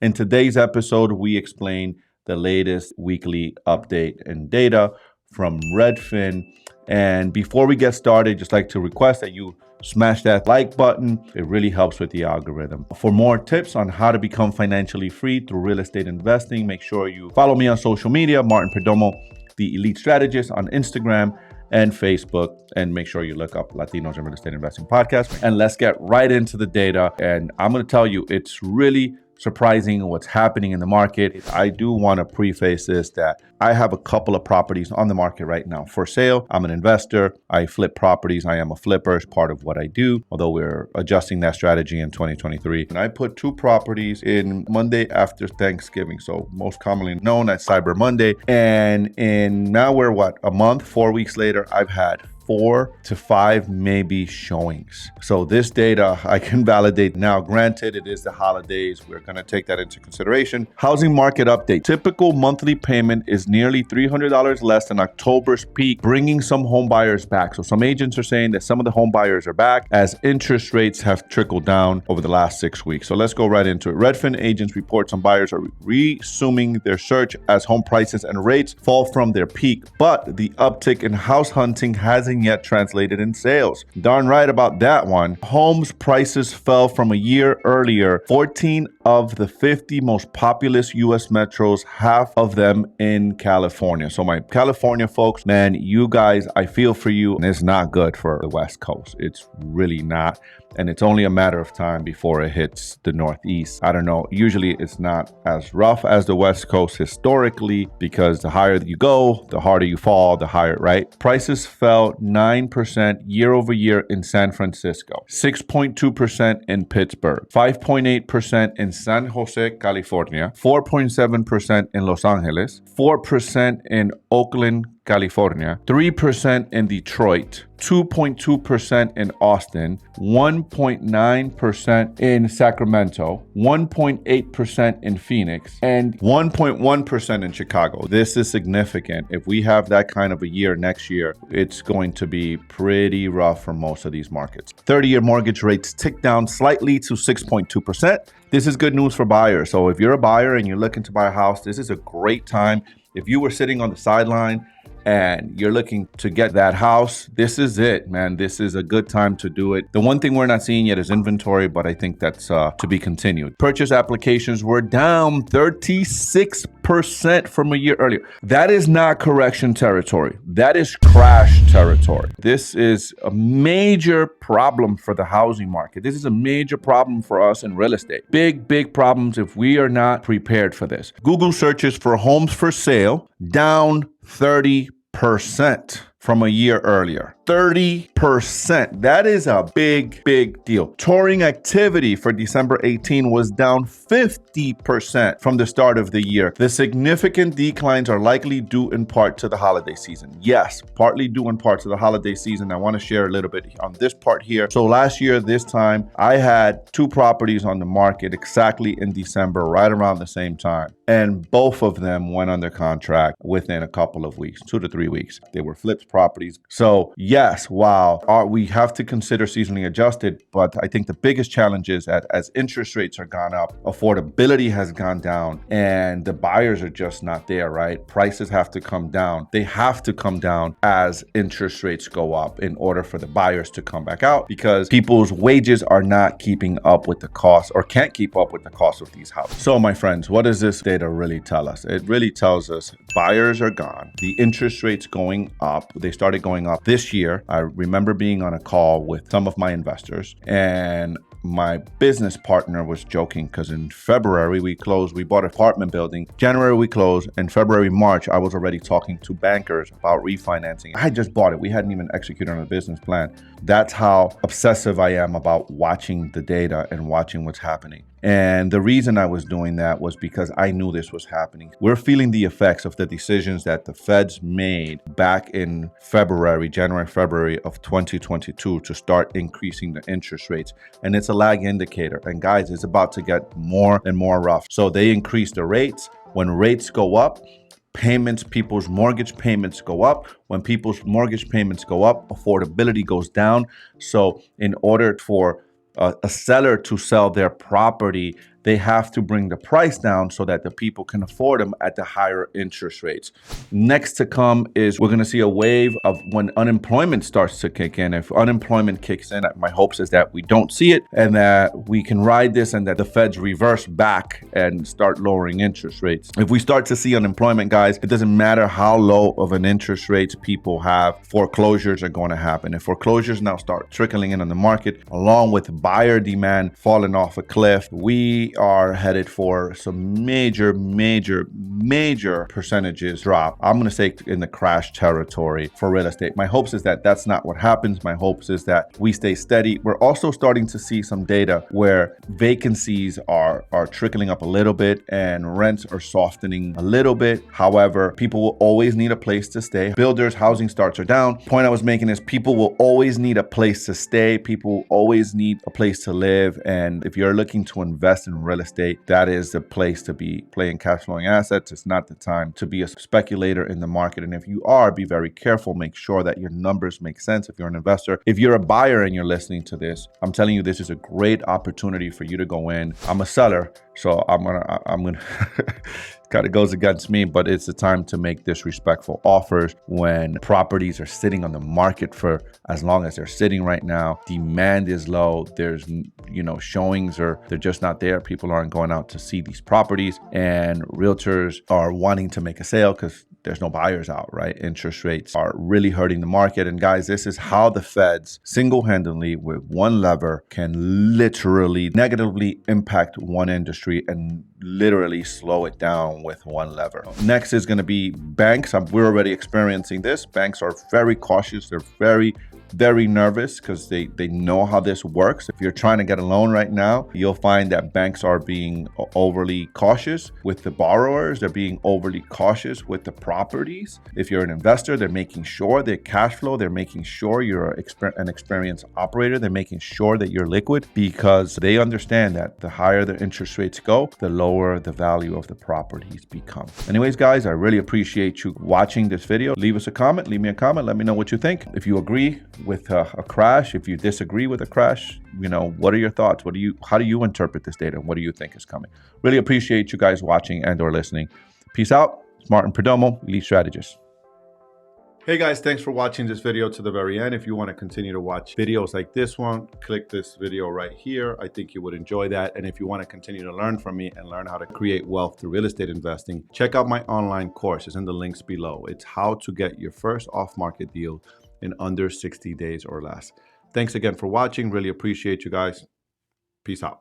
In today's episode, we explain the latest weekly update and data from Redfin. And before we get started, just like to request that you smash that like button. It really helps with the algorithm. For more tips on how to become financially free through real estate investing, make sure you follow me on social media, Martin Perdomo, the Elite Strategist on Instagram and Facebook, and make sure you look up Latinos in Real Estate Investing Podcast. And let's get right into the data. And I'm going to tell you, it's really surprising what's happening in the market. I do want to preface this that I have a couple of properties on the market right now for sale. I'm an investor. I flip properties. I am a flipper. It's part of what I do, although we're adjusting that strategy in 2023. And I put two properties in Monday after Thanksgiving, so most commonly known as Cyber Monday. And now we're a month, 4 weeks later, I've had 4 to 5 maybe showings. So this data I can validate now. Granted, it is the holidays. We're going to take that into consideration. Housing market update. Typical monthly payment is nearly $300 less than October's peak, bringing some home buyers back. So some agents are saying that some of the home buyers are back as interest rates have trickled down over the last 6 weeks. So let's go right into it. Redfin agents report some buyers are resuming their search as home prices and rates fall from their peak, but the uptick in house hunting hasn't yet translated in sales. Darn right about that one. Homes prices fell from a year earlier. 14 of the 50 most populous U.S. metros, half of them in California. So my California folks, man, you guys, I feel for you. And it's not good for the West Coast. It's really not. And it's only a matter of time before it hits the Northeast. I don't know. Usually it's not as rough as the West Coast historically, because the higher you go, the harder you fall, the higher, right? Prices fell 9% year over year in San Francisco, 6.2% in Pittsburgh, 5.8% in San Jose, California, 4.7% in Los Angeles, 4% in Oakland, California, 3% in Detroit, 2.2% in Austin, 1.9% in Sacramento, 1.8% in Phoenix, and 1.1% in Chicago. This is significant. If we have that kind of a year next year, it's going to be pretty rough for most of these markets. 30-year mortgage rates ticked down slightly to 6.2%. This is good news for buyers. So if you're a buyer and you're looking to buy a house, this is a great time. If you were sitting on the sideline and you're looking to get that house, this is it, man. This is a good time to do it. The one thing we're not seeing yet is inventory, but I think that's to be continued. Purchase applications were down 36% from a year earlier. That is not correction territory. That is crash territory. This is a major problem for the housing market. This is a major problem for us in real estate. Big problems if we are not prepared for this. Google searches for homes for sale down 30% from a year earlier. 30%. That is a big deal. Touring activity for December 18 was down 50% from the start of the year. The significant declines are likely due in part to the holiday season. Yes, partly due in part to the holiday season. I want to share a little bit on this part here. So last year, this time, I had 2 properties on the market exactly in December, right around the same time. And both of them went under contract within a couple of weeks, 2 to 3 weeks. They were flipped properties. So yes, wow, we have to consider seasonally adjusted, but I think the biggest challenge is that as interest rates are gone up, affordability has gone down, and the buyers are just not there, right? Prices have to come down. They have to come down as interest rates go up in order for the buyers to come back out, because people's wages are not keeping up with the cost, or can't keep up with the cost of these houses. So my friends, what does this data really tell us? It really tells us buyers are gone. The interest rates going up. They started going up this year. I remember being on a call with some of my investors, and my business partner was joking because in February we bought an apartment building. January we closed, and February, March, I was already talking to bankers about refinancing. I had just bought it. We hadn't even executed on a business plan. That's how obsessive I am about watching the data and watching what's happening. And the reason I was doing that was because I knew this was happening. We're feeling the effects of the decisions that the Feds made back in January, February of 2022 to start increasing the interest rates. And it's a lag indicator. And guys, it's about to get more and more rough. So they increase the rates. When rates go up, people's mortgage payments go up. When people's mortgage payments go up, affordability goes down. So in order for a seller to sell their property, they have to bring the price down so that the people can afford them at the higher interest rates. Next to come is we're going to see a wave of when unemployment starts to kick in. If unemployment kicks in, my hopes is that we don't see it and that we can ride this and that the feds reverse back and start lowering interest rates. If we start to see unemployment, guys, it doesn't matter how low of an interest rates people have, foreclosures are going to happen. If foreclosures now start trickling in on the market, along with buyer demand falling off a cliff, we are headed for some major percentages drop. I'm going to say in the crash territory for real estate. My hopes is that that's not what happens. My hopes is that we stay steady. We're also starting to see some data where vacancies are trickling up a little bit and rents are softening a little bit. However, people will always need a place to stay. Builders, housing starts are down. Point I was making is people will always need a place to stay. People always need a place to live. And if you're looking to invest in real estate, that is the place to be playing cash flowing assets. It's not the time to be a speculator in the market. And if you are, be very careful. Make sure that your numbers make sense. If you're an investor, if you're a buyer and you're listening to this, I'm telling you, this is a great opportunity for you to go in. I'm a seller, so I'm gonna kind of goes against me, but it's the time to make disrespectful offers when properties are sitting on the market for as long as they're sitting right now. Demand is low. There's, showings they're just not there. People aren't going out to see these properties, and realtors are wanting to make a sale because there's no buyers out, right? Interest rates are really hurting the market. And guys, this is how the feds single-handedly with one lever can literally negatively impact one industry and literally slow it down with one lever. Next is going to be banks. We're already experiencing this. Banks are very cautious. They're very nervous because they know how this works. If you're trying to get a loan right now, you'll find that banks are being overly cautious with the borrowers. They're being overly cautious with the properties. If you're an investor, they're making sure their cash flow, they're making sure you're an experienced operator. They're making sure that you're liquid because they understand that the higher the interest rates go, the lower the value of the properties become. Anyways, guys, I really appreciate you watching this video. Leave us a comment, leave me a comment. Let me know what you think. If you agree with a crash, if you disagree with a crash, what are your thoughts? How do you interpret this data? What do you think is coming? Really appreciate you guys watching and or listening. Peace out. It's Martin Perdomo, Elite Strategist. Hey guys, thanks for watching this video to the very end. If you want to continue to watch videos like this one, click this video right here. I think you would enjoy that. And if you want to continue to learn from me and learn how to create wealth through real estate investing, check out my online course. It's in the links below. It's how to get your first off-market deal in under 60 days or less. Thanks again for watching. Really appreciate you guys. Peace out.